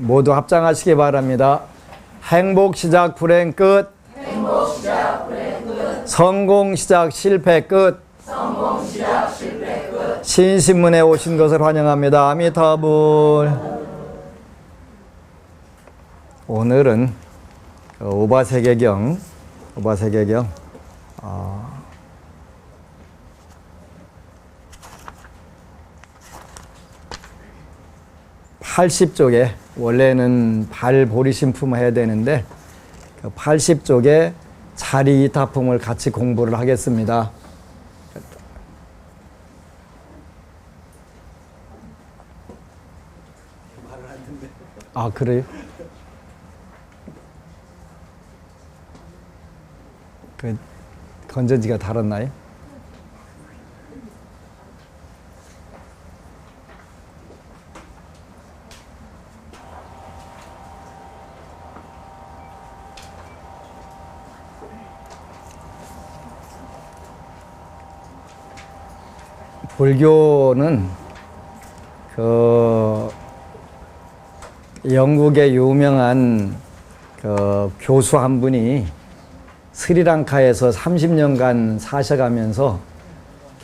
모두 합장하시기 바랍니다. 행복 시작 불행 끝. 행복 시작 불행 끝. 성공 시작 실패 끝. 성공 시작 실패 끝. 신신문에 오신 것을 환영합니다. 아미타불. 오늘은 오바세계경 80쪽에 원래는 발보리심품 해야 되는데 80쪽에 자리이타품을 같이 공부를 하겠습니다. 아, 그래요? 그 건전지가 달았나요? 불교는 영국의 유명한 교수 한 분이 스리랑카에서 30년간 사셔가면서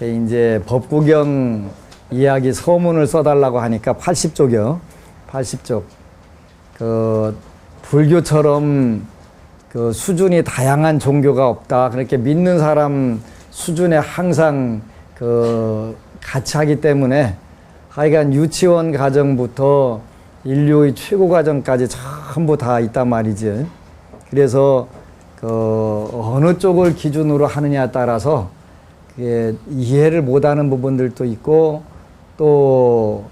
이제 법구경 이야기 서문을 써달라고 하니까 80쪽이요. 80쪽. 불교처럼 수준이 다양한 종교가 없다. 그렇게 믿는 사람 수준에 항상 같이 하기 때문에 하여간 유치원 과정부터 인류의 최고 과정까지 전부 다 있단 말이지. 그래서 어느 쪽을 기준으로 하느냐에 따라서 이해를 못하는 부분들도 있고 또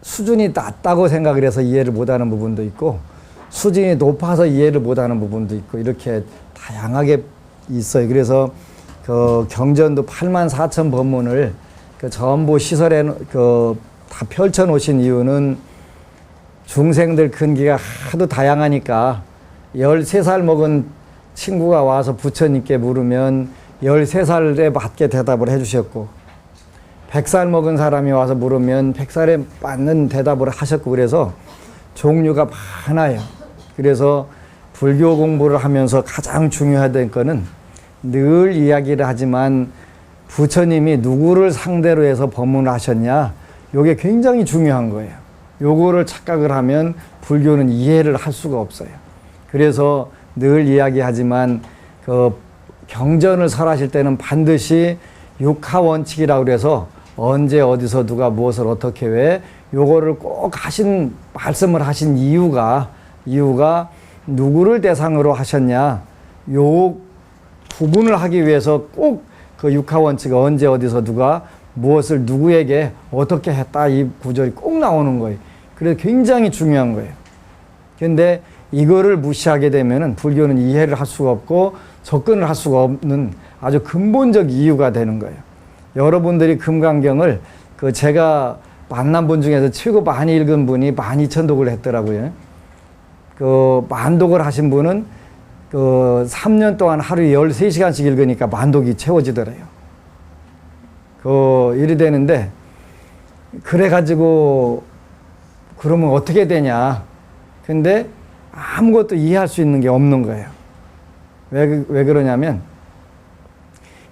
수준이 낮다고 생각을 해서 이해를 못하는 부분도 있고 수준이 높아서 이해를 못하는 부분도 있고 이렇게 다양하게 있어요. 그래서 경전도 84,000 법문을 전부 시설에 다 펼쳐 놓으신 이유는 중생들 근기가 하도 다양하니까 13살 먹은 친구가 와서 부처님께 물으면 13살에 맞게 대답을 해주셨고 100살 먹은 사람이 와서 물으면 100살에 맞는 대답을 하셨고 그래서 종류가 많아요. 그래서 불교 공부를 하면서 가장 중요하던 거는 늘 이야기를 하지만 부처님이 누구를 상대로 해서 법문을 하셨냐 이게 굉장히 중요한 거예요. 요거를 착각을 하면 불교는 이해를 할 수가 없어요. 그래서 늘 이야기하지만 경전을 설하실 때는 반드시 육하원칙이라고 그래서 언제 어디서 누가 무엇을 어떻게 왜 요거를 꼭 말씀을 하신 이유가 누구를 대상으로 하셨냐 요 구분을 하기 위해서 꼭 육하원칙 언제 어디서 누가 무엇을 누구에게 어떻게 했다 이 구절이 꼭 나오는 거예요. 그래서 굉장히 중요한 거예요. 그런데 이거를 무시하게 되면은 불교는 이해를 할 수가 없고 접근을 할 수가 없는 아주 근본적 이유가 되는 거예요. 여러분들이 금강경을 제가 만난 분 중에서 최고 많이 읽은 분이 12,000독을 했더라고요. 만독을 하신 분은 3년 동안 하루에 13시간씩 읽으니까 만독이 채워지더래요. 일이 되는데 그래가지고 그러면 어떻게 되냐. 근데 아무것도 이해할 수 있는 게 없는 거예요. 왜 그러냐면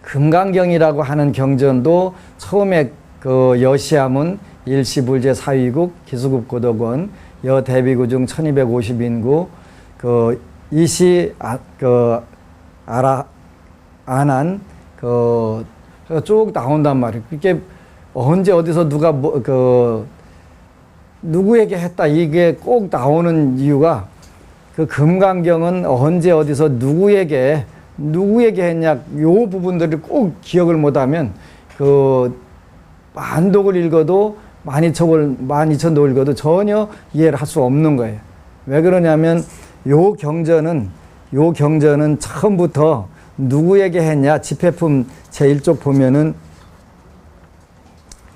금강경이라고 하는 경전도 처음에 여시아문 일시불제 사위국 기수급 고덕원 여대비구중 1250인구 이시 안한 쭉 나온단 말이에요. 이게 언제 어디서 누가 누구에게 했다 이게 꼭 나오는 이유가 금강경은 언제 어디서 누구에게 했냐 요 부분들을 꼭 기억을 못하면 만독을 읽어도 12,000독을 읽어도 전혀 이해를 할 수 없는 거예요. 왜 그러냐면 요 경전은 처음부터 누구에게 했냐 집회품 제1쪽 보면은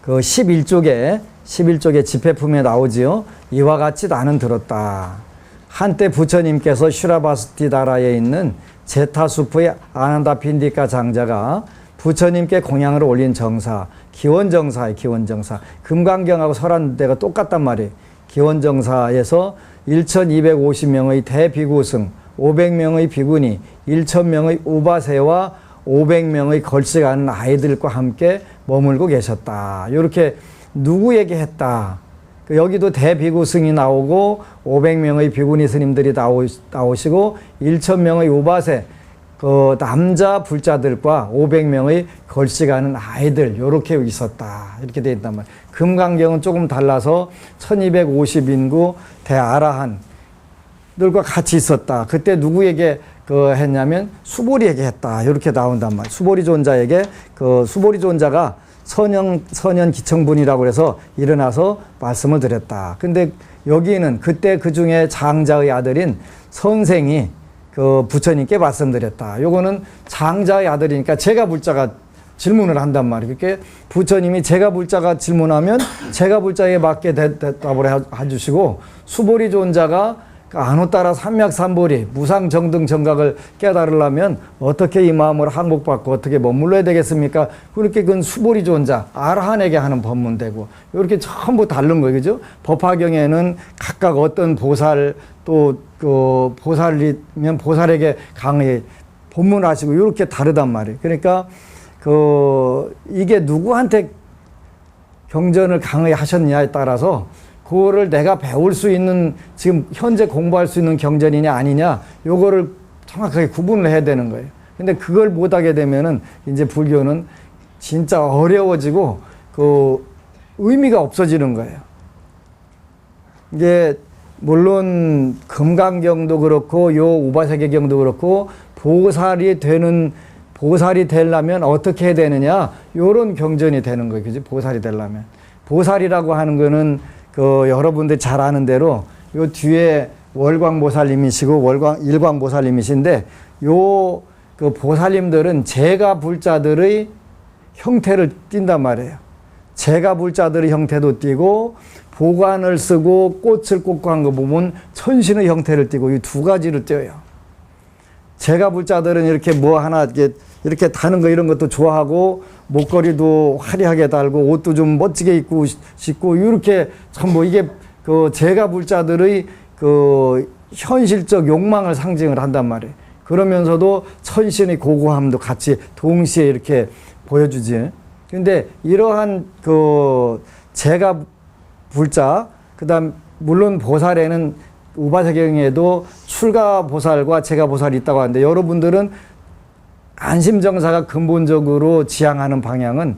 11쪽에 집회품에 나오지요. 이와 같이 나는 들었다. 한때 부처님께서 슈라바스티다라에 있는 제타수프의 아난다 핀디카 장자가 부처님께 공양을 올린 정사, 기원정사예요. 기원정사. 금강경하고 설한 데가 똑같단 말이에요. 기원정사에서 1250명의 대비구승, 500명의 비구니, 1000명의 우바세와 500명의 걸씨가는 아이들과 함께 머물고 계셨다. 이렇게 누구에게 했다. 여기도 대비구승이 나오고 500명의 비구니 스님들이 나오시고 1000명의 우바세, 그 남자 불자들과 500명의 걸씨가는 아이들 이렇게 있었다. 이렇게 되어 있단 말이에요. 금강경은 조금 달라서 1250인구 대아라한들과 같이 있었다. 그때 누구에게 했냐면 수보리에게 했다. 이렇게 나온단 말이에요. 수보리 존자에게 수보리 존자가 선현 기청분이라고 해서 일어나서 말씀을 드렸다. 근데 여기는 그때 그 중에 장자의 아들인 선생이 부처님께 말씀드렸다. 요거는 장자의 아들이니까 제가 불자가 질문을 한단 말이에요. 그렇게 부처님이 제가 불자가 질문하면 제가 불자에 맞게 대답을 해주시고 수보리 존자가 안호 따라 삼맥삼보리 무상정등 정각을 깨달으려면 어떻게 이 마음을 항복받고 어떻게 머물러야 되겠습니까? 그렇게 그건 수보리 존자 아라한에게 하는 법문되고 이렇게 전부 다른 거예요. 그죠? 법화경에는 각각 어떤 보살 또 보살이면 보살에게 강의 법문하시고 이렇게 다르단 말이에요. 그러니까 이게 누구한테 경전을 강의하셨냐에 따라서 그거를 내가 배울 수 있는 지금 현재 공부할 수 있는 경전이냐 아니냐 요거를 정확하게 구분을 해야 되는 거예요. 근데 그걸 못하게 되면은 이제 불교는 진짜 어려워지고 의미가 없어지는 거예요. 이게 물론 금강경도 그렇고 요 우바세계경도 그렇고 보살이 되려면 어떻게 해야 되느냐 요런 경전이 되는 거예요. 그죠? 보살이 되려면. 보살이라고 하는 거는 여러분들이 잘 아는 대로 요 뒤에 월광보살님이시고 일광보살님이신데 요 보살님들은 제가 불자들의 형태를 띈단 말이에요. 제가 불자들의 형태도 띄고 보관을 쓰고 꽃을 꽂고 한 거 보면 천신의 형태를 띄고 이 두 가지를 띄어요. 제가 불자들은 이렇게 뭐 하나 이렇게 다는 거 이런 것도 좋아하고 목걸이도 화려하게 달고 옷도 좀 멋지게 입고 싶고 이렇게 전부 이게 제가 불자들의 현실적 욕망을 상징을 한단 말이에요. 그러면서도 천신의 고고함도 같이 동시에 이렇게 보여주지. 근데 이러한 제가 불자 그다음 물론 보살에는 우바세경에도 출가 보살과 제가 보살이 있다고 하는데 여러분들은 안심정사가 근본적으로 지향하는 방향은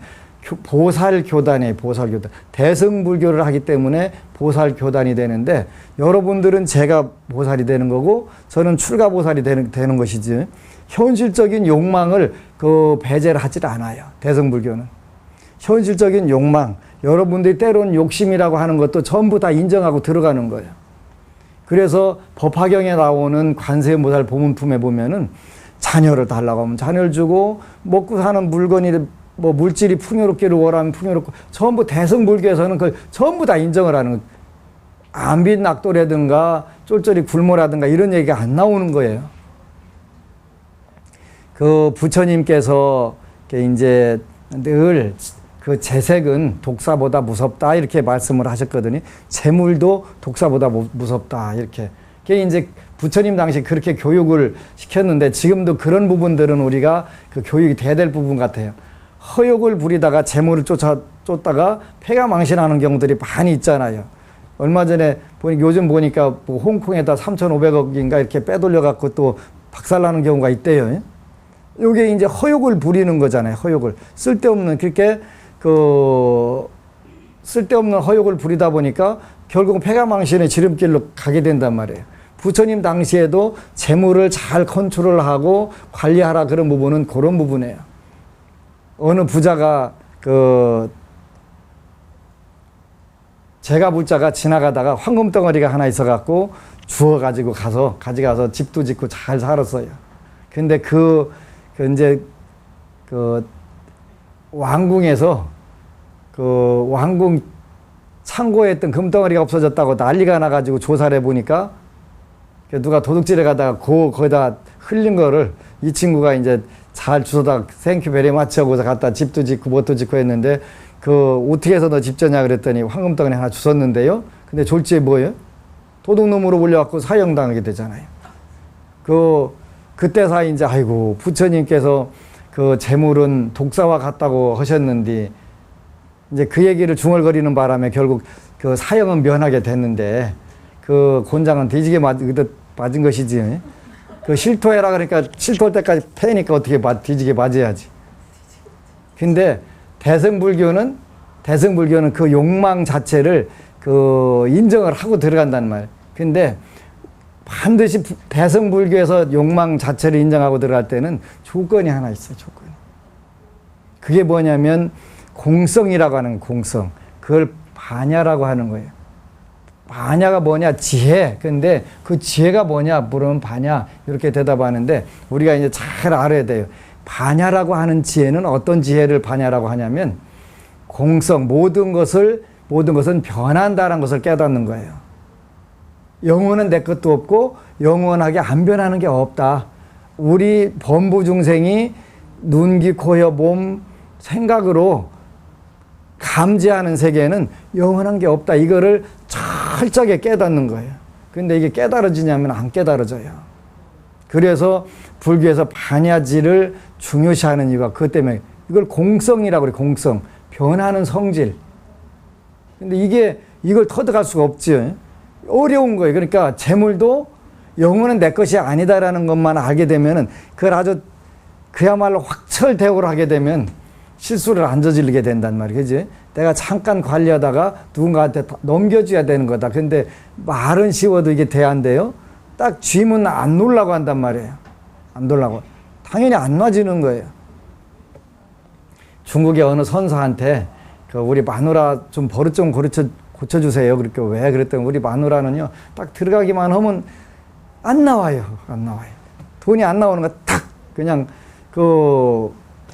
보살교단이에요. 보살교단. 대승불교를 하기 때문에 보살교단이 되는데 여러분들은 제가 보살이 되는 거고 저는 출가보살이 되는 것이지 현실적인 욕망을 배제를 하질 않아요. 대승불교는. 현실적인 욕망, 여러분들이 때로는 욕심이라고 하는 것도 전부 다 인정하고 들어가는 거예요. 그래서 법화경에 나오는 관세음보살 보문품에 보면은 자녀를 달라고 하면 자녀를 주고 먹고 사는 물건이 뭐 물질이 풍요롭기를 원하면 풍요롭고 전부 대승불교에서는 전부 다 인정을 하는 거예요. 안빈낙도라든가 쫄쫄이 굴모라든가 이런 얘기가 안 나오는 거예요. 부처님께서 이제 늘 재색은 독사보다 무섭다 이렇게 말씀을 하셨거든요. 재물도 독사보다 무섭다 이렇게. 그게 이제 부처님 당시 그렇게 교육을 시켰는데 지금도 그런 부분들은 우리가 교육이 돼야 될 부분 같아요. 허욕을 부리다가 재물을 쫓다가 폐가망신하는 경우들이 많이 있잖아요. 얼마 전에 요즘 보니까 뭐 홍콩에다 3,500억인가 이렇게 빼돌려 갖고 또 박살나는 경우가 있대요. 요게 이제 허욕을 부리는 거잖아요. 허욕을 쓸데없는 그렇게 쓸데없는 허욕을 부리다 보니까 결국 폐가망신의 지름길로 가게 된단 말이에요. 부처님 당시에도 재물을 잘 컨트롤하고 관리하라 그런 부분은 그런 부분이에요. 어느 부자가 제가 불자가 지나가다가 황금 덩어리가 하나 있어갖고 주워가지고 가져가서 집도 짓고 잘 살았어요. 근데 이제 왕궁에서 왕궁 창고에 있던 금덩어리가 없어졌다고 난리가 나가지고 조사를 해보니까 누가 도둑질해 가다가 거기다 흘린 거를 이 친구가 이제 잘 주워다 땡큐 베리 마치 하고서 갖다 집도 짓고 뭣도 짓고 했는데 어떻게 해서 너 집 졌냐 그랬더니 황금덩어리 하나 주웠는데요. 근데 졸지에 뭐예요? 도둑놈으로 몰려갖고 사형당하게 되잖아요. 그때서 이제 아이고 부처님께서 그 재물은 독사와 같다고 하셨는데 이제 그 얘기를 중얼거리는 바람에 결국 그 사형은 면하게 됐는데 그 곤장은 뒤지게 맞은 것이지. 그 실토해라 그러니까 실토할 때까지 패니까 어떻게 뒤지게 맞아야지. 근데 대승불교는 그 욕망 자체를 그 인정을 하고 들어간단 말이에요. 근데 반드시 대승불교에서 욕망 자체를 인정하고 들어갈 때는 조건이 하나 있어요. 조건이. 그게 뭐냐면 공성이라고 하는 공성. 그걸 반야라고 하는 거예요. 반야가 뭐냐? 지혜. 근데 그 지혜가 뭐냐? 물으면 반야. 이렇게 대답하는데 우리가 이제 잘 알아야 돼요. 반야라고 하는 지혜는 어떤 지혜를 반야라고 하냐면 공성, 모든 것은 변한다는 것을 깨닫는 거예요. 영혼은 내 것도 없고 영원하게 안 변하는 게 없다. 우리 범부 중생이 눈, 귀, 코, 혀, 몸, 생각으로 감지하는 세계에는 영원한 게 없다. 이거를 철저하게 깨닫는 거예요. 근데 이게 깨달아지냐면 안 깨달아져요. 그래서 불교에서 반야지를 중요시하는 이유가 그것 때문에 이걸 공성이라고 그래요. 공성. 변하는 성질. 근데 이걸 터득할 수가 없지. 어려운 거예요. 그러니까 재물도 영혼은 내 것이 아니다라는 것만 알게 되면은 그걸 아주 그야말로 확철대오를 하게 되면 실수를 안 저지르게 된단 말이에요. 그지? 내가 잠깐 관리하다가 누군가한테 넘겨줘야 되는 거다. 근데 말은 쉬워도 이게 돼 안 돼요? 딱 쥐면 안 놀라고 한단 말이에요. 안 놀라고. 당연히 안 놔지는 거예요. 중국의 어느 선사한테 우리 마누라 좀 버릇 좀 고쳐주세요. 그렇게 왜 그랬더니 우리 마누라는요, 딱 들어가기만 하면 안 나와요. 안 나와요. 돈이 안 나오는 거 딱 그냥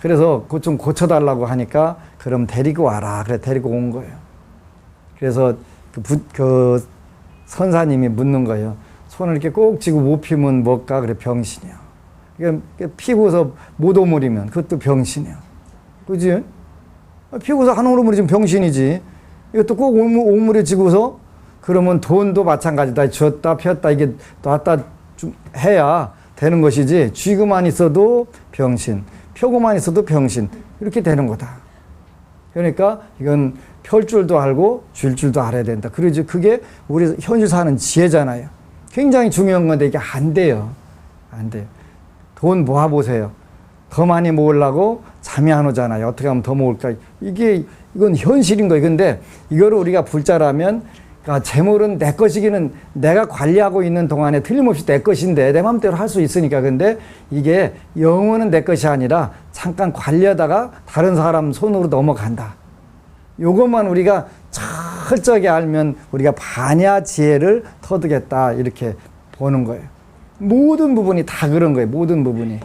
그래서 그거 좀 고쳐달라고 하니까 그럼 데리고 와라. 그래 데리고 온 거예요. 그래서 그 선사님이 묻는 거예요. 손을 이렇게 꼭 쥐고 못 피면 뭘까? 그래 병신이야. 그러니까 피고서 못 오므리면 그것도 병신이야. 그지? 피고서 안 오므리면 병신이지. 이것도 꼭 오므려지고서 그러면 돈도 마찬가지다. 쥐었다 폈다 이게 놨다 좀 해야 되는 것이지. 쥐고만 있어도 병신, 펴고만 있어도 병신 이렇게 되는 거다. 그러니까 이건 펼 줄도 알고 줄 줄도 알아야 된다. 그러지 그게 우리 현실 사는 지혜잖아요. 굉장히 중요한 건데 이게 안 돼요. 안 돼요. 돈 모아보세요. 더 많이 모으려고 잠이 안 오잖아요. 어떻게 하면 더 모을까? 이건 현실인 거예요. 근데 이거를 우리가 불자라면 그러니까 재물은 내 것이기는 내가 관리하고 있는 동안에 틀림없이 내 것인데 내 마음대로 할 수 있으니까. 근데 이게 영혼은 내 것이 아니라 잠깐 관리하다가 다른 사람 손으로 넘어간다. 요것만 우리가 철저하게 알면 우리가 반야 지혜를 터득했다. 이렇게 보는 거예요. 모든 부분이 다 그런 거예요. 모든 부분이.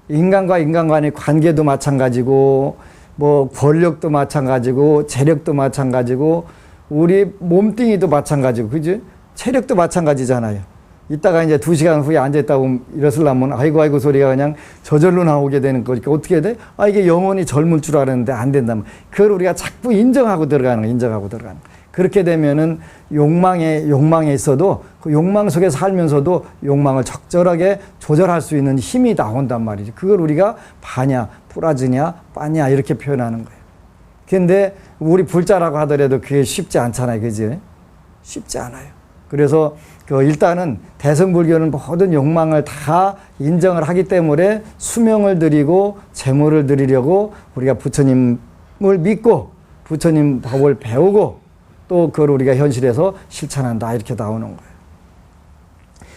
인간과 인간 간의 관계도 마찬가지고 뭐 권력도 마찬가지고 재력도 마찬가지고 우리 몸뚱이도 마찬가지고 그지? 체력도 마찬가지잖아요. 이따가 이제 2시간 후에 앉아있다고 일어서려면 아이고 소리가 그냥 저절로 나오게 되는 거니까 어떻게 해야 돼? 이게 영원히 젊을 줄 알았는데 안 된다면 그걸 우리가 자꾸 인정하고 들어가는 거예요. 인정하고 들어가는 거예요. 그렇게 되면은 욕망에 있어도 그 욕망 속에 살면서도 욕망을 적절하게 조절할 수 있는 힘이 나온단 말이죠. 그걸 우리가 바냐, 뿌라즈냐, 빠냐 이렇게 표현하는 거예요. 근데 우리 불자라고 하더라도 그게 쉽지 않잖아요. 그지? 쉽지 않아요. 그래서 일단은 대승불교는 모든 욕망을 다 인정을 하기 때문에 수명을 드리고 재물을 드리려고 우리가 부처님을 믿고 부처님 법을 배우고 또 그걸 우리가 현실에서 실천한다. 이렇게 나오는 거예요.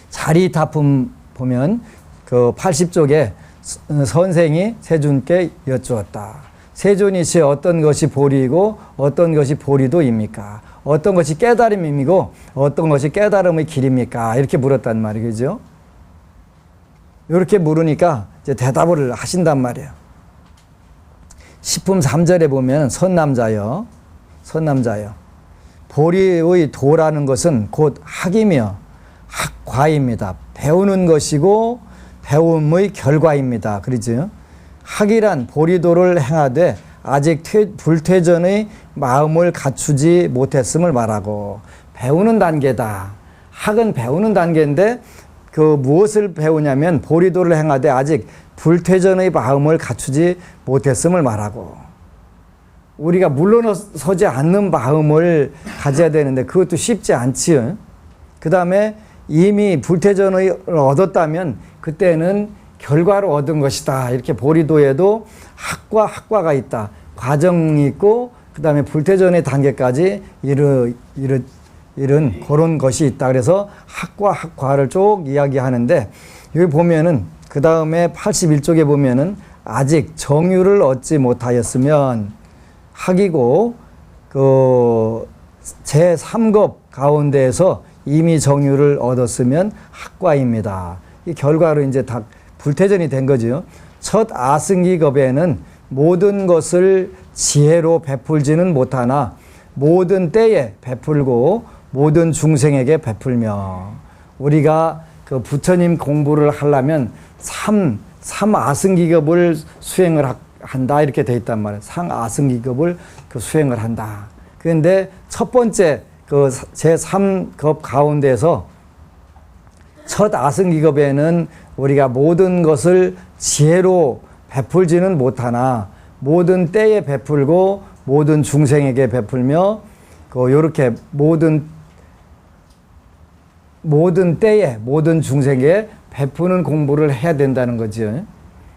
자리타품 보면 80쪽에 선생이 세존께 여쭈었다. 세존이시 어떤 것이 보리이고 어떤 것이 보리도입니까? 어떤 것이 깨달음이고 어떤 것이 깨달음의 길입니까? 이렇게 물었단 말이죠. 이렇게 물으니까 이제 대답을 하신단 말이에요. 십품 3절에 보면 선남자여 보리의 도라는 것은 곧 학이며 학과입니다. 배우는 것이고 배움의 결과입니다. 그러죠. 학이란 보리도를 행하되 아직 불퇴전의 마음을 갖추지 못했음을 말하고, 배우는 단계다. 학은 배우는 단계인데 그 무엇을 배우냐면 보리도를 행하되 아직 불퇴전의 마음을 갖추지 못했음을 말하고, 우리가 물러서지 않는 마음을 가져야 되는데 그것도 쉽지 않지요. 그 다음에 이미 불퇴전을 얻었다면 그때는 결과로 얻은 것이다. 이렇게 보리도에도 학과가 있다. 과정이 있고 그 다음에 불퇴전의 단계까지 이른 그런 것이 있다. 그래서 학과를 쭉 이야기하는데, 여기 보면은 그 다음에 81쪽에 보면은 아직 정유를 얻지 못하였으면, 학이고 그 제3급 가운데에서 이미 정유를 얻었으면 학과입니다. 이 결과로 이제 다 불퇴전이 된 거죠. 첫 아승기급에는 모든 것을 지혜로 베풀지는 못하나 모든 때에 베풀고 모든 중생에게 베풀며, 우리가 그 부처님 공부를 하려면 3아승기급을 수행을 한다 이렇게 돼 있단 말이에요. 3아승기급을 그 수행을 한다. 그런데 첫 번째 그 제3급 가운데서 첫 아승기급에는 우리가 모든 것을 지혜로 베풀지는 못하나 모든 때에 베풀고 모든 중생에게 베풀며, 요렇게 모든 때에 모든 중생에게 베푸는 공부를 해야 된다는 거죠.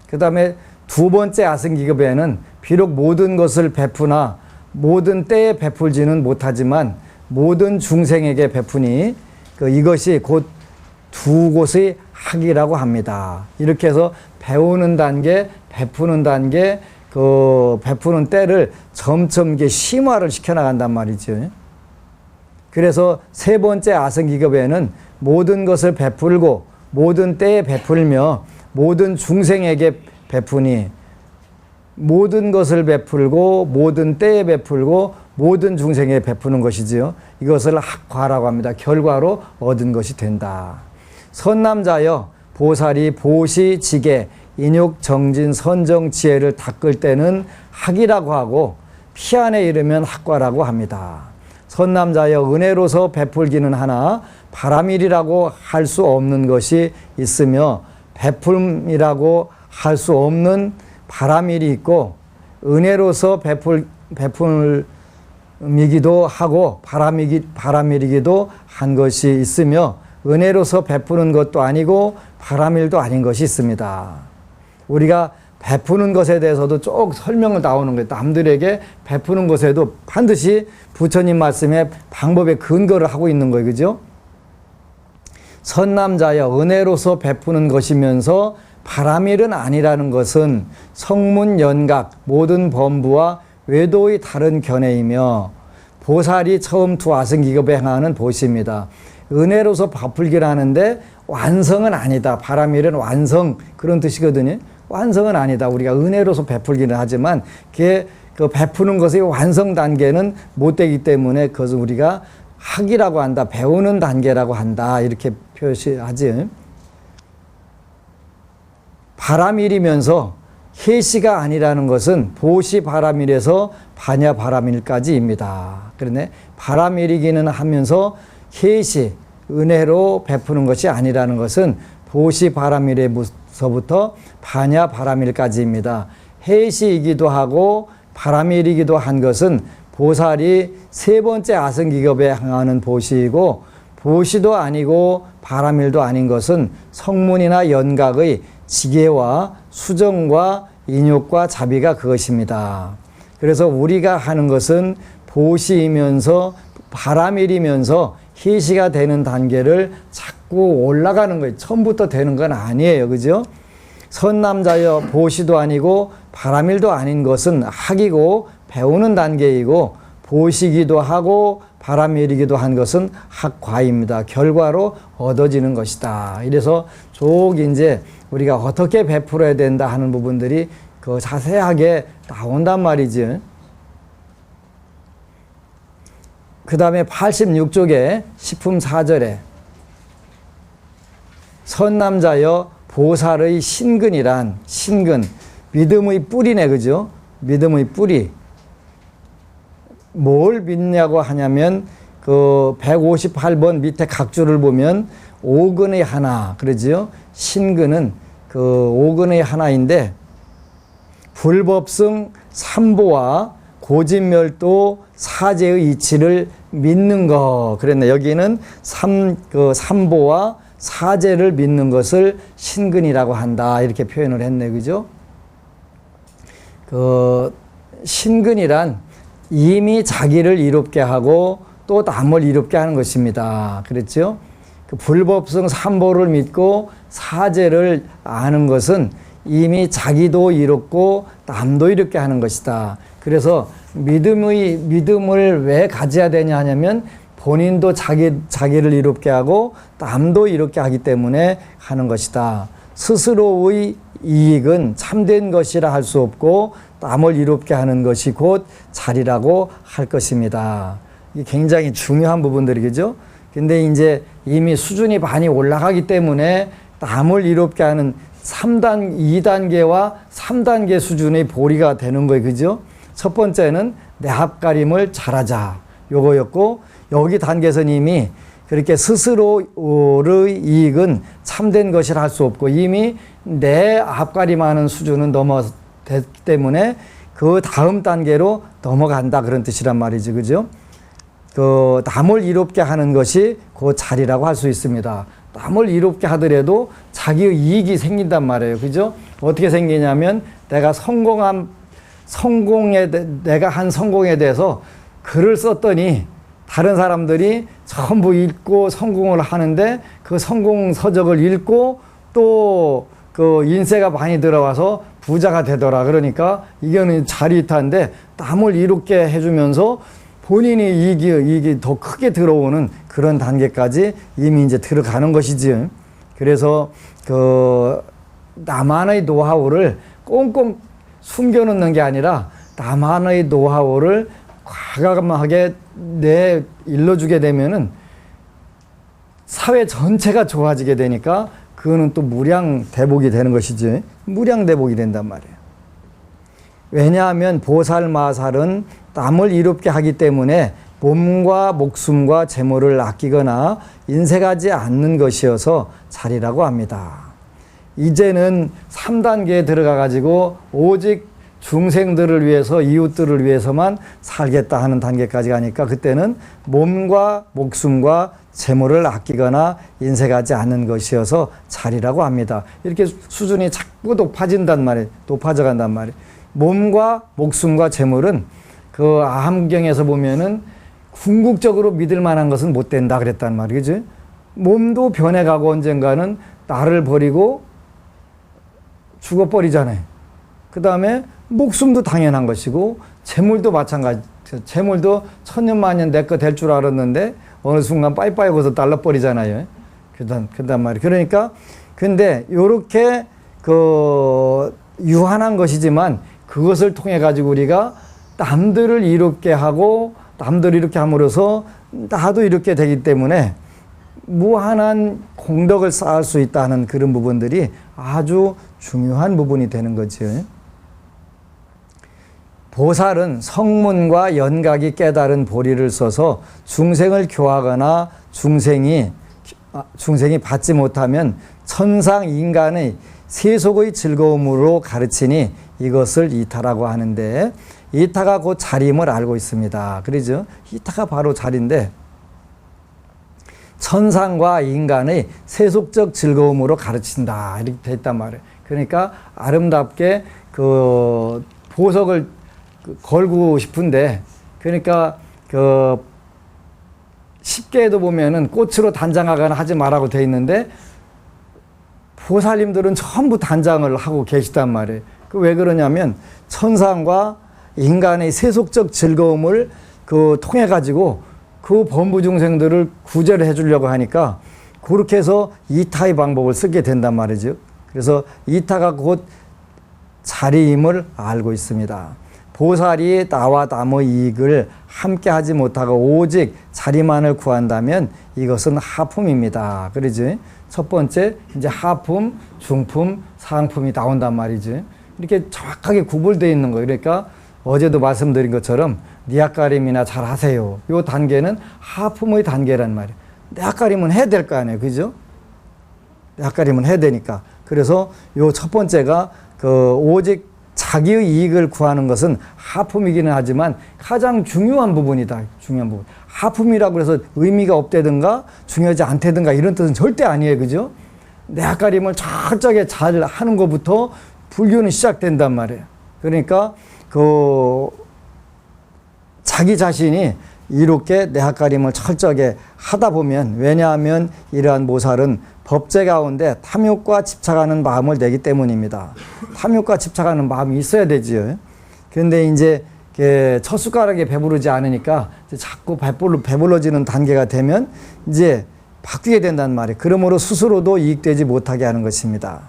그 다음에 두 번째 아승기급에는 비록 모든 것을 베푸나 모든 때에 베풀지는 못하지만 모든 중생에게 베푸니 이것이 곧 두 곳의 학이라고 합니다. 이렇게 해서 배우는 단계, 베푸는 단계, 그 베푸는 때를 점점 이게 심화를 시켜나간단 말이죠. 그래서 세 번째 아승기급에는 모든 것을 베풀고 모든 때에 베풀며 모든 중생에게 베푸니, 모든 것을 베풀고 모든 때에 베풀고 모든 중생에게 베푸는 것이지요. 이것을 학과라고 합니다. 결과로 얻은 것이 된다. 선남자여 보살이 보시, 지계, 인욕, 정진, 선정, 지혜를 닦을 때는 학이라고 하고 피안에 이르면 학과라고 합니다. 선남자여 은혜로서 베풀기는 하나 바람일이라고 할 수 없는 것이 있으며 베풀이라고 할 수 없는 바람일이 있고, 은혜로서 베풀이기도 하고 바람일이기도 한 것이 있으며, 은혜로서 베푸는 것도 아니고 바람일도 아닌 것이 있습니다. 우리가 베푸는 것에 대해서도 쭉 설명을 나오는 거예요. 남들에게 베푸는 것에도 반드시 부처님 말씀에 방법의 근거를 하고 있는 거예요. 그죠? 선남자여 은혜로서 베푸는 것이면서 바람일은 아니라는 것은 성문 연각 모든 범부와 외도의 다른 견해이며, 보살이 처음 두 아승기급에 행하는 보시입니다. 은혜로서 베풀기를 하는데 완성은 아니다. 바람일은 완성, 그런 뜻이거든요. 완성은 아니다. 우리가 은혜로서 베풀기는 하지만 그게 그 베푸는 것의 완성 단계는 못 되기 때문에 그것을 우리가 학이라고 한다. 배우는 단계라고 한다. 이렇게 표시하지. 바람일이면서 해시가 아니라는 것은 보시 바람일에서 반야 바람일까지입니다. 그런데 바람일이기는 하면서 해시, 은혜로 베푸는 것이 아니라는 것은 보시 바람일에서부터 반야 바람일까지입니다. 해시이기도 하고 바람일이기도 한 것은 보살이 세 번째 아승기급에 행하는 보시이고, 보시도 아니고 바람일도 아닌 것은 성문이나 연각의 지계와 수정과 인욕과 자비가 그것입니다. 그래서 우리가 하는 것은 보시이면서 바람일이면서 해시가 되는 단계를 자꾸 올라가는 거예요. 처음부터 되는 건 아니에요. 그죠? 선남자여 보시도 아니고 바람일도 아닌 것은 학이고 배우는 단계이고, 보시기도 하고 바람일이기도 한 것은 학과입니다. 결과로 얻어지는 것이다. 이래서 쭉 이제 우리가 어떻게 베풀어야 된다 하는 부분들이 그 자세하게 나온단 말이지. 그 다음에 86쪽에 식품 4절에 선남자여 보살의 신근이란, 신근 믿음의 뿌리네. 그죠? 믿음의 뿌리. 뭘 믿냐고 하냐면 그 158번 밑에 각주를 보면 오근의 하나 그러지요. 신근은 그 오근의 하나인데 불법성 삼보와 고진멸도 사제의 이치를 믿는 거 그랬네. 여기는 삼보와 사제를 믿는 것을 신근이라고 한다 이렇게 표현을 했네. 그죠? 그 신근이란 이미 자기를 이롭게 하고 또 남을 이롭게 하는 것입니다. 그랬죠? 그 불법성 삼보를 믿고 사제를 아는 것은 이미 자기도 이롭고 남도 이롭게 하는 것이다. 그래서 믿음을 왜 가져야 되냐 하냐면 본인도 자기를 이롭게 하고 남도 이롭게 하기 때문에 하는 것이다. 스스로의 이익은 참된 것이라 할 수 없고 남을 이롭게 하는 것이 곧 자리라고 할 것입니다. 이게 굉장히 중요한 부분들이겠죠. 근데 이제 이미 수준이 많이 올라가기 때문에 남을 이롭게 하는 2단계와 3단계 수준의 보리가 되는 거예요. 그죠? 첫 번째는 내 앞가림을 잘하자. 요거였고, 여기 단계에서는 이미 그렇게 스스로의 이익은 참된 것이라 할 수 없고 이미 내 앞가림하는 수준은 넘어됐기 때문에 그 다음 단계로 넘어간다 그런 뜻이란 말이지. 그죠? 그 남을 이롭게 하는 것이 그 자리라고 할 수 있습니다. 남을 이롭게 하더라도 자기의 이익이 생긴단 말이에요. 그죠? 어떻게 생기냐면 내가 내가 한 성공에 대해서 글을 썼더니 다른 사람들이 전부 읽고 성공을 하는데 그 성공 서적을 읽고 또 그 인세가 많이 들어와서 부자가 되더라. 그러니까 이거는 자리이탈인데 남을 이롭게 해주면서 본인이 이익이 더 크게 들어오는 그런 단계까지 이미 이제 들어가는 것이지. 그래서 그 나만의 노하우를 꽁꽁 숨겨놓는 게 아니라 나만의 노하우를 과감하게 일러주게 되면은 사회 전체가 좋아지게 되니까 그거는 또 무량대복이 되는 것이지. 무량대복이 된단 말이에요. 왜냐하면 보살마살은 남을 이롭게 하기 때문에 몸과 목숨과 재물을 아끼거나 인색하지 않는 것이어서 자리라고 합니다. 이제는 3단계에 들어가 가지고 오직 중생들을 위해서 이웃들을 위해서만 살겠다 하는 단계까지 가니까 그때는 몸과 목숨과 재물을 아끼거나 인색하지 않는 것이어서 자리라고 합니다. 이렇게 수준이 자꾸 높아진단 말이에요. 높아져 간단 말이에요. 몸과 목숨과 재물은 그 암경에서 보면은 궁극적으로 믿을 만한 것은 못 된다 그랬단 말이죠. 몸도 변해가고 언젠가는 나를 버리고 죽어버리잖아요. 그 다음에 목숨도 당연한 것이고 재물도 마찬가지. 재물도 천년만년 내 거 될 줄 알았는데 어느 순간 빠이빠이 거서 날라버리잖아요. 그단 말이에요. 그러니까 근데 요렇게 그 유한한 것이지만 그것을 통해 가지고 우리가 남들을 이롭게 하고 남들을 이렇게 함으로써 나도 이렇게 되기 때문에 무한한 공덕을 쌓을 수 있다는 그런 부분들이 아주 중요한 부분이 되는 거죠. 보살은 성문과 연각이 깨달은 보리를 써서 중생을 교하거나 중생이 받지 못하면 천상 인간의 세속의 즐거움으로 가르치니 이것을 이타라고 하는데 이타가 곧 자림을 알고 있습니다. 그러죠? 이타가 바로 자리인데 천상과 인간의 세속적 즐거움으로 가르친다 이렇게 돼 있단 말이에요. 그러니까 아름답게 그 보석을 걸고 싶은데 그러니까 그 쉽게도 보면은 꽃으로 단장하거나 하지 말라고 돼 있는데 보살님들은 전부 단장을 하고 계시단 말이에요. 그 왜 그러냐면 천상과 인간의 세속적 즐거움을 그 통해 가지고 그 범부 중생들을 구제를 해주려고 하니까 그렇게 해서 이타의 방법을 쓰게 된단 말이죠. 그래서 이타가 곧 자리임을 알고 있습니다. 보살이 나와 남의 이익을 함께 하지 못하고 오직 자리만을 구한다면 이것은 하품입니다. 그러지? 첫 번째 이제 하품, 중품, 상품이 나온단 말이지. 이렇게 정확하게 구분되어 있는 거예요. 그러니까 어제도 말씀드린 것처럼 니앗가림이나 잘 하세요. 요 단계는 하품의 단계란 말이에요. 니앗가림은 해야 될 거 아니에요. 그죠? 니앗가림은 해야 되니까. 그래서 요 첫 번째가 오직 자기의 이익을 구하는 것은 하품이기는 하지만 가장 중요한 부분이다. 중요한 부분. 하품이라고 해서 의미가 없다든가 중요하지 않다든가 이런 뜻은 절대 아니에요. 그죠? 니앗가림을 철저하게 잘 하는 것부터 불교는 시작된단 말이에요. 그러니까 자기 자신이 이렇게 니앗가림을 철저하게 하다 보면, 왜냐하면 이러한 모살은 법제 가운데 탐욕과 집착하는 마음을 내기 때문입니다. 탐욕과 집착하는 마음이 있어야 되지요. 그런데 이제 첫 숟가락에 배부르지 않으니까 자꾸 배불러지는 단계가 되면 이제 바뀌게 된단 말이에요. 그러므로 스스로도 이익되지 못하게 하는 것입니다.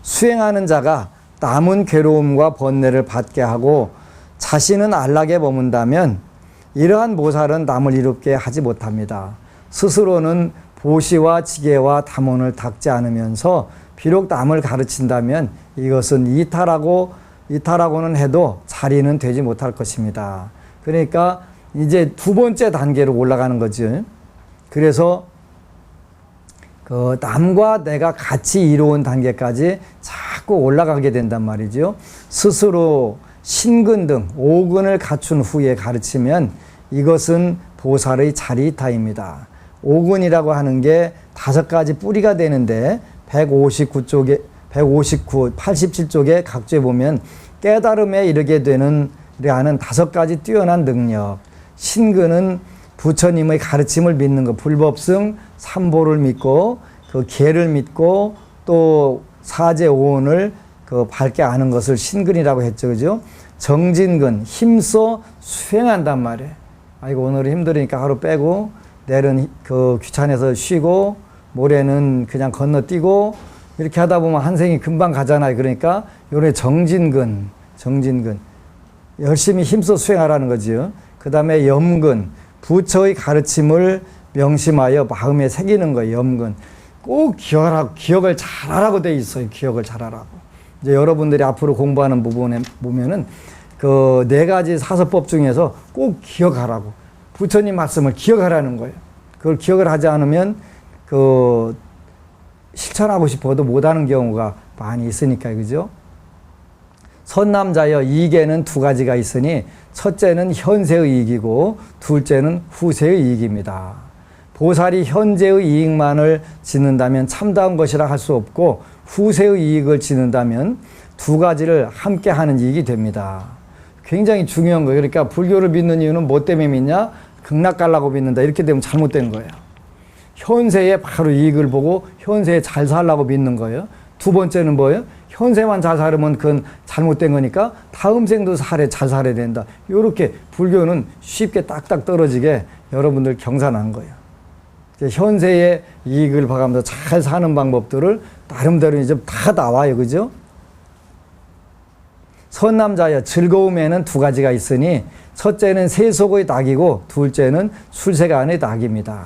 수행하는 자가 남은 괴로움과 번뇌를 받게 하고 자신은 안락에 머문다면 이러한 모살은 남을 이롭게 하지 못합니다. 스스로는 보시와 지게와 담원을 닦지 않으면서 비록 남을 가르친다면 이것은 이탈하고는 해도 자리는 되지 못할 것입니다. 그러니까 이제 두 번째 단계로 올라가는 거죠. 그래서 남과 내가 같이 이루어온 단계까지 자꾸 올라가게 된단 말이죠. 스스로 신근 등 5근을 갖춘 후에 가르치면 이것은 보살의 자리이타입니다. 5근이라고 하는 게 5가지 뿌리가 되는데 87쪽에 각주에 보면 깨달음에 이르게 되는 하는 5가지 뛰어난 능력. 신근은 부처님의 가르침을 믿는 것, 불법승, 삼보를 믿고 그 계를 믿고 또 사제 오온을 밝게 아는 것을 신근이라고 했죠. 그죠? 정진근, 힘써 수행한단 말이에요. 아이고, 오늘은 힘들으니까 하루 빼고, 내일은 귀찮아서 쉬고, 모레는 그냥 건너뛰고, 이렇게 하다 보면 한 생이 금방 가잖아요. 그러니까, 요래 정진근. 열심히 힘써 수행하라는 거지요. 그 다음에 염근, 부처의 가르침을 명심하여 마음에 새기는 거예요. 염근. 꼭 기억을 잘하라고 돼 있어요. 기억을 잘하라고. 이제 여러분들이 앞으로 공부하는 부분에 보면은 4가지 사서법 중에서 꼭 기억하라고. 부처님 말씀을 기억하라는 거예요. 그걸 기억을 하지 않으면 실천하고 싶어도 못하는 경우가 많이 있으니까, 그죠? 선남자여, 이익에는 2가지가 있으니 첫째는 현세의 이익이고 둘째는 후세의 이익입니다. 보살이 현재의 이익만을 짓는다면 참다운 것이라 할 수 없고 후세의 이익을 짓는다면 2가지를 함께 하는 이익이 됩니다. 굉장히 중요한 거예요. 그러니까 불교를 믿는 이유는 뭐 때문에 믿냐? 극락 가려고 믿는다. 이렇게 되면 잘못된 거예요. 현세에 바로 이익을 보고 현세에 잘 살라고 믿는 거예요. 두 번째는 뭐예요? 현세만 잘 살으면 그건 잘못된 거니까 다음 생도 잘 살아야 된다. 이렇게 불교는 쉽게 딱딱 떨어지게 여러분들 경산한 거예요. 현세의 이익을 봐가면서 잘 사는 방법들을 나름대로 이제 다 나와요. 그죠? 선남자여, 즐거움에는 2가지가 있으니 첫째는 세속의 낙이고 둘째는 술세간의 낙입니다.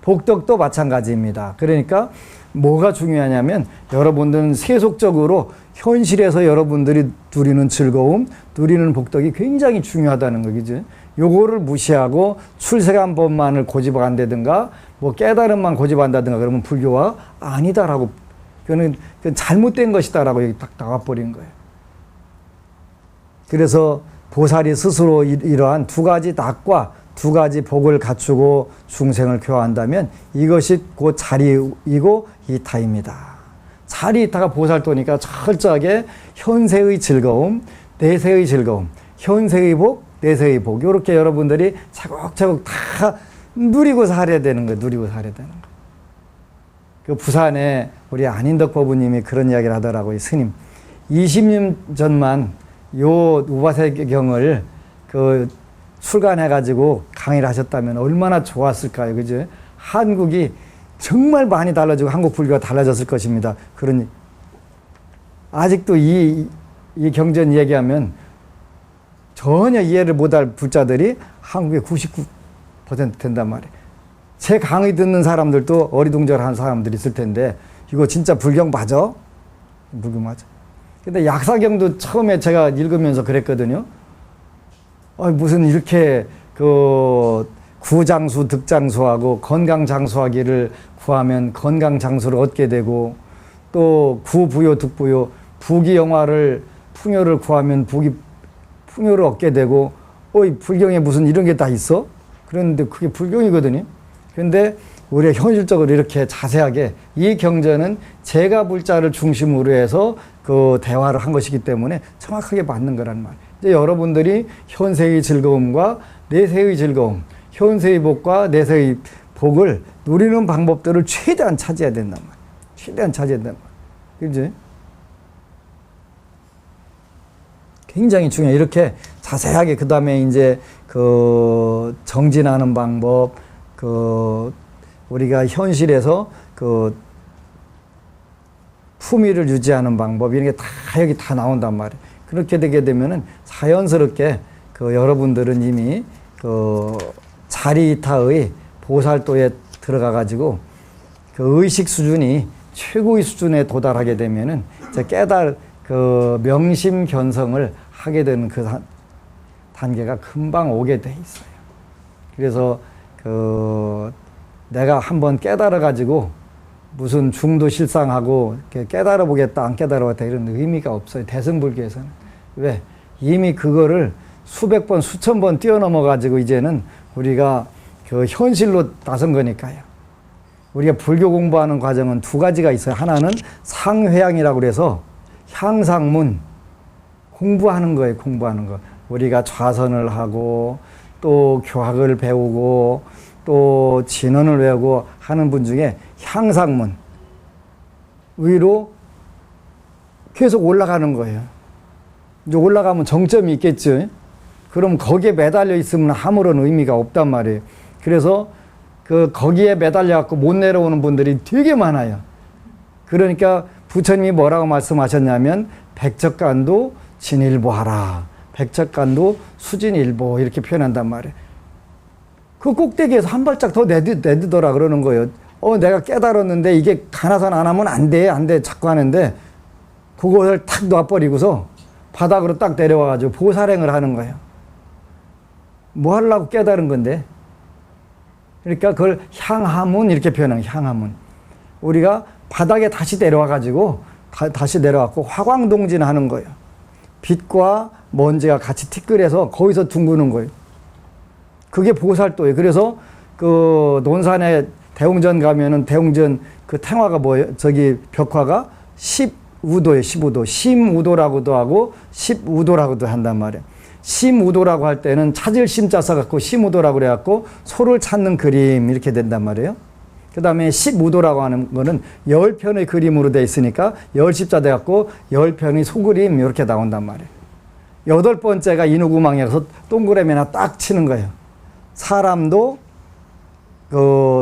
복덕도 마찬가지입니다. 그러니까 뭐가 중요하냐면 여러분들은 세속적으로 현실에서 여러분들이 누리는 즐거움, 누리는 복덕이 굉장히 중요하다는 거죠. 요거를 무시하고 출세간법만을 고집한다든가 뭐 깨달음만 고집한다든가 그러면 불교가 아니다라고, 그건 잘못된 것이다라고 여기 딱 나와버린 거예요. 그래서 보살이 스스로 이러한 2가지 낙과 2가지 복을 갖추고 중생을 교화한다면 이것이 곧 자리이고 이타입니다. 자리이타가 보살도니까 철저하게 현세의 즐거움, 내세의 즐거움, 현세의 복, 내세의 복, 이렇게 여러분들이 차곡차곡 다 누리고 살아야 되는 거예요. 누리고 살아야 되는 거예요. 그 부산에 우리 안인덕 법우님이 그런 이야기를 하더라고요. 스님, 20년 전만 요 우바세경을 출간해가지고 강의를 하셨다면 얼마나 좋았을까요? 그죠? 한국이 정말 많이 달라지고 한국 불교가 달라졌을 것입니다. 그러니 아직도 이 경전 얘기하면 전혀 이해를 못할 불자들이 한국의 99% 된단 말이에요. 제 강의 듣는 사람들도 어리둥절한 사람들이 있을 텐데 이거 진짜 불경 맞아? 불경 맞아? 근데 약사경도 처음에 제가 읽으면서 그랬거든요. 무슨 이렇게 그 구장수, 득장수하고 건강장수하기를 구하면 건강장수를 얻게 되고, 또 구부요, 득부요, 부귀영화를 풍요를 구하면 풍요를 얻게 되고, 불경에 무슨 이런 게 다 있어? 그런데 그게 불경이거든요. 그런데 우리가 현실적으로 이렇게 자세하게 이 경전은 제가 불자를 중심으로 해서 그 대화를 한 것이기 때문에 정확하게 맞는 거란 말이에요. 이제 여러분들이 현세의 즐거움과 내세의 즐거움, 현세의 복과 내세의 복을 누리는 방법들을 최대한 찾아야 된단 말이에요. 최대한 찾아야 된단 말이에요. 그지? 굉장히 중요해요. 이렇게 자세하게, 그 다음에 이제 그 정진하는 방법, 그 우리가 현실에서 그 품위를 유지하는 방법, 이런 게 다 여기 다 나온단 말이에요. 그렇게 되게 되면은 자연스럽게 그 여러분들은 이미 그 자리이타의 보살도에 들어가 가지고 그 의식 수준이 최고의 수준에 도달하게 되면은 이제 그 명심 견성을 하게 되는 그 단계가 금방 오게 돼 있어요. 그래서 그 내가 한번 깨달아 가지고 무슨 중도 실상하고 깨달아 보겠다, 안 깨달아 보겠다 이런 의미가 없어요. 대승불교에서는. 왜? 이미 그거를 수백 번, 수천 번 뛰어넘어 가지고 이제는 우리가 그 현실로 나선 거니까요. 우리가 불교 공부하는 과정은 두 가지가 있어요. 하나는 상회양이라고 그래서 향상문, 공부하는 거예요. 공부하는 거. 우리가 좌선을 하고 또 교학을 배우고 또 진언을 외우고 하는 분 중에 향상문, 위로 계속 올라가는 거예요. 이제 올라가면 정점이 있겠죠. 그럼 거기에 매달려 있으면 아무런 의미가 없단 말이에요. 그래서 거기에 매달려 갖고 못 내려오는 분들이 되게 많아요. 그러니까 부처님이 뭐라고 말씀하셨냐면 백척간도 진일보하라, 백척간도 수진일보, 이렇게 표현한단 말이에요. 그 꼭대기에서 한 발짝 더 내딛어라 그러는 거예요. 내가 깨달았는데 이게 가나선 안 하면 안 돼 자꾸 하는데 그것을 탁 놔버리고서 바닥으로 딱 내려와가지고 보살행을 하는 거예요. 뭐 하려고 깨달은 건데? 그러니까 그걸 향하문 이렇게 표현하는 거예요. 향하문. 우리가 바닥에 다시 내려와가지고 다시 내려왔고 화광동진 하는 거예요. 빛과 먼지가 같이 티끌해서 거기서 둥그는 거예요. 그게 보살도예요. 그래서 그 논산에 대웅전 가면은 대웅전 그 탱화가 뭐예요? 저기 벽화가 10우도예요. 15도. 심우도라고도 하고 10우도라고도 한단 말이에요. 심우도라고 할 때는 찾을 심자 써갖고 심우도라고 그래갖고 소를 찾는 그림 이렇게 된단 말이에요. 그 다음에 15도라고 하는 거는 10편의 그림으로 돼 있으니까 10십자 돼갖고 10편의 소그림 이렇게 나온단 말이에요. 8번째가 인후구망이라서 동그라미 하나 딱 치는 거예요. 사람도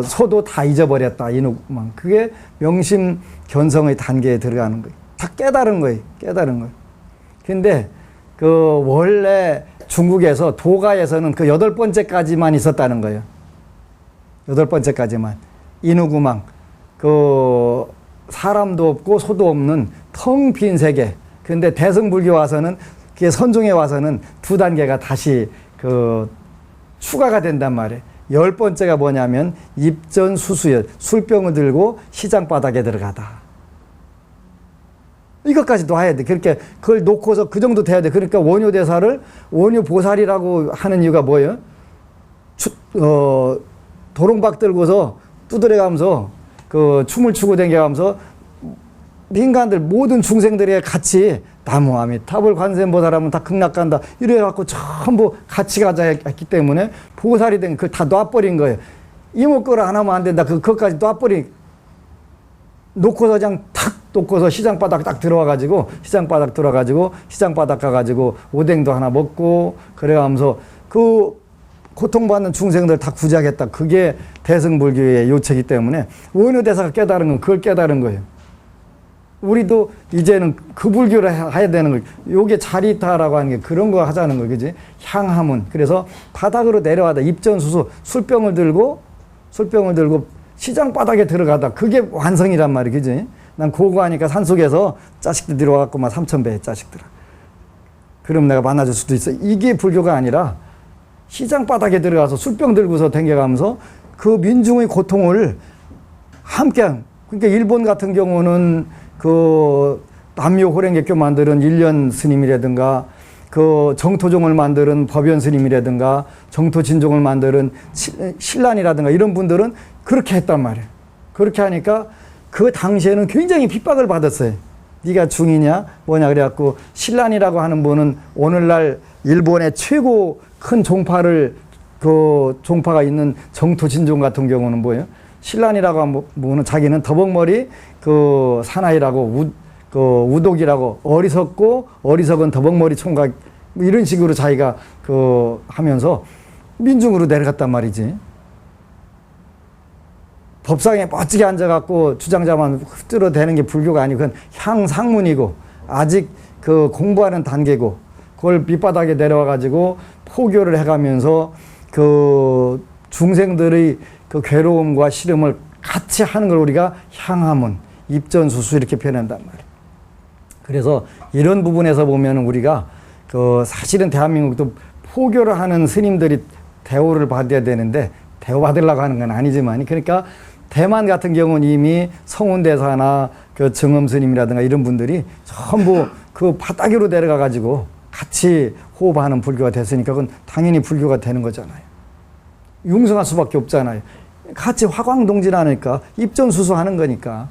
소도 다 잊어버렸다. 인후구망. 그게 명심 견성의 단계에 들어가는 거예요. 다 깨달은 거예요. 깨달은 거예요. 근데 원래 중국에서 도가에서는 그 8번째까지만 있었다는 거예요. 8번째까지만. 인후구망. 사람도 없고 소도 없는 텅 빈 세계. 근데 대승불교 와서는, 그게 선종에 와서는 두 단계가 다시 추가가 된단 말이에요. 10번째가 뭐냐면 입전수수여, 술병을 들고 시장바닥에 들어가다. 이것까지도 해야 돼. 그렇게 그걸 놓고서 그 정도 돼야 돼. 그러니까 원효대사를 원효보살이라고 하는 이유가 뭐예요? 도롱박 들고서 두드려가면서 춤을 추고 다녀가면서 인간들 모든 중생들이 같이 나무아미 탑을 관세음보살하면 다 극락간다 이래갖고 전부 같이 가자 했기 때문에 보살이 된 그걸 다 놔버린 거예요. 이목구를 안 하면 안 된다. 그것까지 놔버린 놓고서 그냥 탁 놓고서 시장바닥 딱 들어와가지고 시장바닥 가가지고 오뎅도 하나 먹고 그래가면서 고통받는 중생들 다 구제하겠다. 그게 대승불교의 요체이기 때문에 원효대사가 깨달은 건 그걸 깨달은 거예요. 우리도 이제는 그 불교를 해야 되는 거예요. 요게 자리타라고 하는 게 그런 거 하자는 거예요. 그지? 향하문. 그래서 바닥으로 내려가다 입전수수 술병을 들고 시장 바닥에 들어가다. 그게 완성이란 말이에요. 그지? 난 고고하니까 산속에서 자식들이 와갖고 막 3,000배의 자식들아. 그럼 내가 만나줄 수도 있어. 이게 불교가 아니라 시장 바닥에 들어가서 술병 들고서 댕겨가면서 그 민중의 고통을 함께, 그러니까 일본 같은 경우는 그 남묘 호랭개교 만드는 일련 스님이라든가 그 정토종을 만드는 법연 스님이라든가 정토진종을 만드는 신란이라든가 이런 분들은 그렇게 했단 말이에요. 그렇게 하니까 그 당시에는 굉장히 핍박을 받았어요. 네가 중이냐 뭐냐 그래갖고 신란이라고 하는 분은 오늘날 일본의 최고 큰 종파를 그 종파가 있는 정토진종 같은 경우는 뭐예요? 신란이라고 하는 분은 자기는 더벅머리 그 사나이라고 우독이라고 어리석고 어리석은 더벅머리 총각 뭐 이런 식으로 자기가 그 하면서 민중으로 내려갔단 말이지. 법상에 멋지게 앉아갖고 주장자만 흡들어 대는 게 불교가 아니고 그건 향상문이고 아직 그 공부하는 단계고 그걸 밑바닥에 내려와가지고 포교를 해가면서 그 중생들의 그 괴로움과 시름을 같이 하는 걸 우리가 향하문, 입전수수 이렇게 표현한단 말이에요. 그래서 이런 부분에서 보면 우리가 그 사실은 대한민국도 포교를 하는 스님들이 대우를 받아야 되는데 대우받으려고 하는 건 아니지만 그러니까 대만 같은 경우는 이미 성운대사나 그 증엄스님이라든가 이런 분들이 전부 그 바닥으로 내려가 가지고 같이 호흡하는 불교가 됐으니까 그건 당연히 불교가 되는 거잖아요. 융성할 수밖에 없잖아요. 같이 화광동진하니까 입전수수하는 거니까.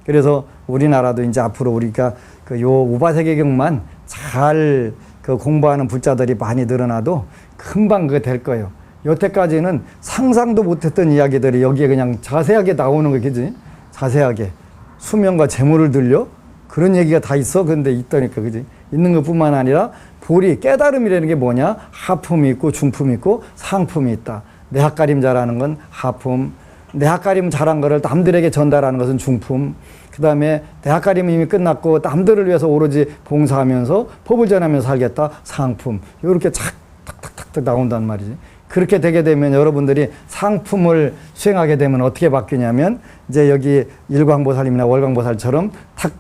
그래서 우리나라도 이제 앞으로 우리가 그 요 우바세계경만 잘 그 공부하는 불자들이 많이 늘어나도 금방 그거 될 거예요. 여태까지는 상상도 못했던 이야기들이 여기에 그냥 자세하게 나오는 거, 그지? 자세하게. 수명과 재물을 들려? 그런 얘기가 다 있어. 근데 있다니까, 그지? 있는 것 뿐만 아니라, 보리, 깨달음이라는 게 뭐냐? 하품이 있고, 중품이 있고, 상품이 있다. 내학가림자라는 건 하품. 내학가림 잘한 거를 남들에게 전달하는 것은 중품. 그 다음에 대학가림이 이미 끝났고, 남들을 위해서 오로지 봉사하면서 법을 전하면서 살겠다. 상품. 이렇게 탁탁탁탁 나온단 말이지. 그렇게 되게 되면 여러분들이 상품을 수행하게 되면 어떻게 바뀌냐면 이제 여기 일광보살님이나 월광보살처럼 탁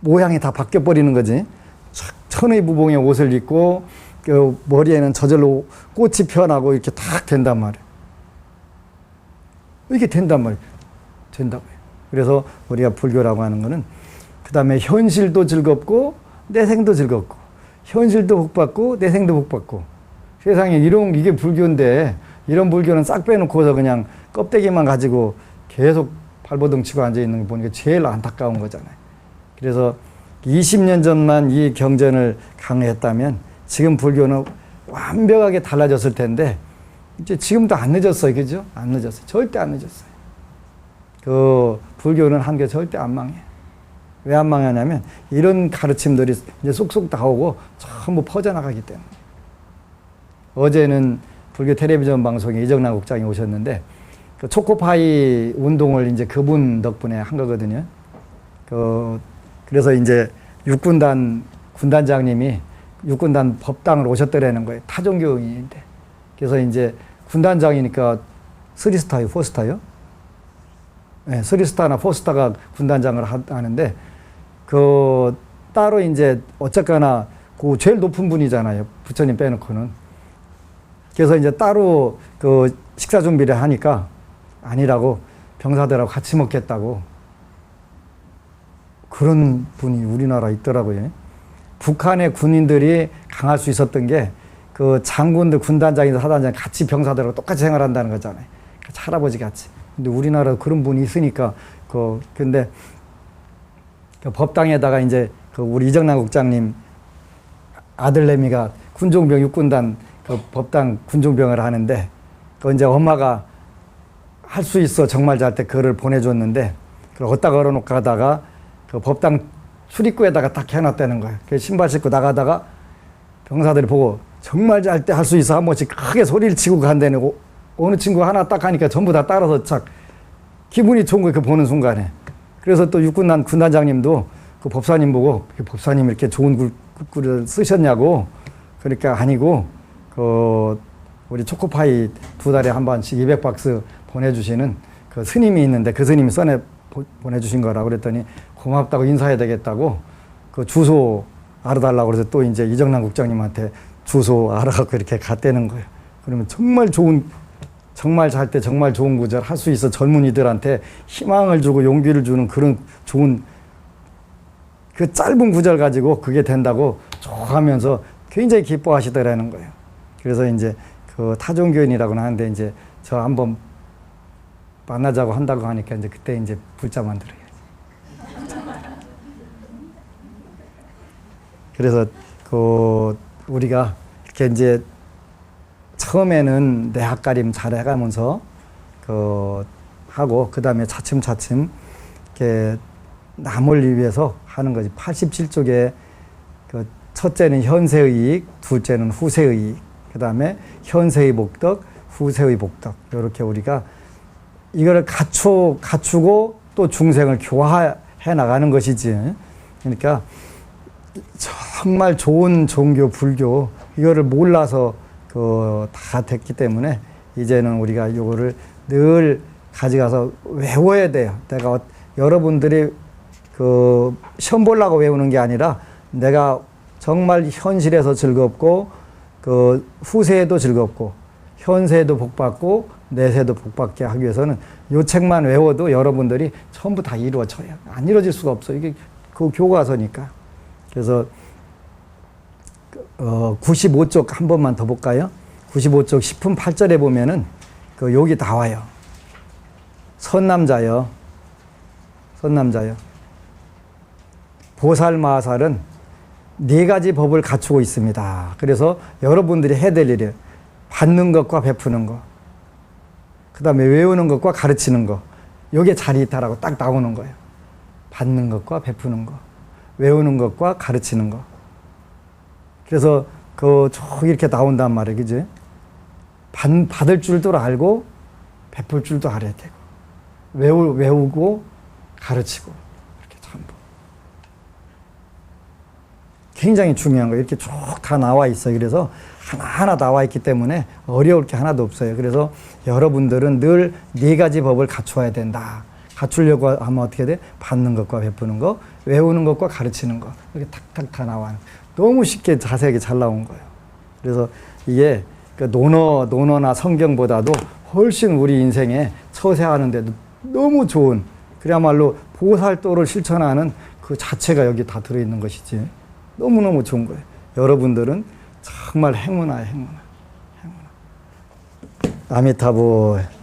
모양이 다 바뀌어 버리는 거지. 천의 무봉의 옷을 입고 그 머리에는 저절로 꽃이 피어나고 이렇게 탁 된단 말이에요. 이렇게 된단 말이에요. 된다고요. 그래서 우리가 불교라고 하는 거는 그 다음에 현실도 즐겁고 내생도 즐겁고 현실도 복받고 내생도 복받고 세상에 이게 불교인데 이런 불교는 싹 빼놓고서 그냥 껍데기만 가지고 계속 발버둥 치고 앉아있는 거 보니까 제일 안타까운 거잖아요. 그래서 20년 전만 이 경전을 강의했다면 지금 불교는 완벽하게 달라졌을 텐데 이제 지금도 안 늦었어요. 그죠? 안 늦었어요. 절대 안 늦었어요. 그 불교는 한계 절대 안 망해. 왜 안 망하냐면 이런 가르침들이 이제 쏙쏙 나오고 전부 퍼져나가기 때문에. 어제는 불교 텔레비전 방송에 이정남 국장이 오셨는데 그 초코파이 운동을 이제 그분 덕분에 한 거거든요. 그래서 이제 육군단 군단장님이 육군단 법당을 오셨더라는 거예요. 타종교인인데. 그래서 이제 군단장이니까 3스타요, 4스타요? 네, 3스타나 4스타가 군단장을 하는데 그 따로 이제 어쨌거나 그 제일 높은 분이잖아요. 부처님 빼놓고는. 그래서 이제 따로 그 식사 준비를 하니까 아니라고 병사들하고 같이 먹겠다고 그런 분이 우리나라에 있더라고요. 북한의 군인들이 강할 수 있었던 게 그 장군들, 군단장이나 사단장 같이 병사들하고 똑같이 생활한다는 거잖아요. 할아버지 같이. 근데 우리나라 그런 분이 있으니까 근데 그 법당에다가 이제 그 우리 이정남 국장님 아들내미가 군종병 육군단 그 법당 군종병을 하는데 그 이제 엄마가 할 수 있어 정말 잘 때 그거를 보내줬는데 그걸 어디다 걸어놓고 가다가 그 법당 출입구에다가 딱 해놨다는 거예요. 그 신발 신고 나가다가 병사들이 보고 정말 잘 때 할 수 있어 한 번씩 크게 소리를 치고 간다는 어느 친구 하나 딱 하니까 전부 다 따라서 착 기분이 좋은 거예요. 그 보는 순간에. 그래서 또 육군단 군단장님도 그 법사님 보고 법사님 이렇게 좋은 글을 쓰셨냐고 그러니까 아니고 우리 초코파이 2달에 한 번씩 200박스 보내주시는 그 스님이 있는데 그 스님이 써내 보내주신 거라고 그랬더니 고맙다고 인사해야 되겠다고 그 주소 알아달라고 그래서 또 이제 이정남 국장님한테 주소 알아갖고 이렇게 갔다는 거예요. 그러면 정말 잘 때 정말 좋은 구절 할 수 있어 젊은이들한테 희망을 주고 용기를 주는 그런 좋은 그 짧은 구절 가지고 그게 된다고 좋아하면서 굉장히 기뻐하시더라는 거예요. 그래서 이제 그 타종교인이라고는 하는데 이제 저 한번 만나자고 한다고 하니까 이제 그때 이제 불자 만들어야지. 그래서 그 우리가 이렇게 이제 처음에는 내학가림 잘 해가면서 그 하고 그 다음에 차츰차츰 이렇게 남을 위해서 하는 거지. 87쪽에 그 첫째는 현세의 이익, 둘째는 후세의 이익, 그 다음에 현세의 복덕, 후세의 복덕. 이렇게 우리가 이거를 갖추고 또 중생을 교화해 나가는 것이지. 그러니까 정말 좋은 종교, 불교, 이거를 몰라서 다 됐기 때문에 이제는 우리가 이거를 늘 가져가서 외워야 돼요. 내가 여러분들이 그 시험 보려고 외우는 게 아니라 내가 정말 현실에서 즐겁고 그 후세에도 즐겁고 현세에도 복받고 내세에도 복받게 하기 위해서는 이 책만 외워도 여러분들이 전부 다 이루어져요. 안 이루어질 수가 없어요. 이게 그 교과서니까. 그래서 95쪽 한 번만 더 볼까요? 95쪽 10분 8절에 보면은 그 여기 나와요. 선남자여. 보살마살은 네 가지 법을 갖추고 있습니다. 그래서 여러분들이 해야 될 일이에요. 받는 것과 베푸는 것. 그 다음에 외우는 것과 가르치는 것. 여기에 자리 있다라고 딱 나오는 거예요. 받는 것과 베푸는 것. 외우는 것과 가르치는 것. 그래서 쭉 이렇게 나온단 말이에요. 그지? 받을 줄도 알고 베풀 줄도 알아야 되고 외우고 가르치고 이렇게 전부 굉장히 중요한 거예요. 이렇게 쭉 다 나와 있어요. 그래서 하나하나 나와 있기 때문에 어려울 게 하나도 없어요. 그래서 여러분들은 늘 네 가지 법을 갖추어야 된다. 갖추려고 하면 어떻게 돼? 받는 것과 베푸는 것, 외우는 것과 가르치는 것. 이렇게 탁탁 다 나와요. 너무 쉽게 자세하게 잘 나온 거예요. 그래서 이게 논어나 성경보다도 훨씬 우리 인생에 처세하는데도 너무 좋은, 그야말로 보살도를 실천하는 그 자체가 여기 다 들어있는 것이지. 너무너무 좋은 거예요. 여러분들은 정말 행운아요, 행운아. 아미타불.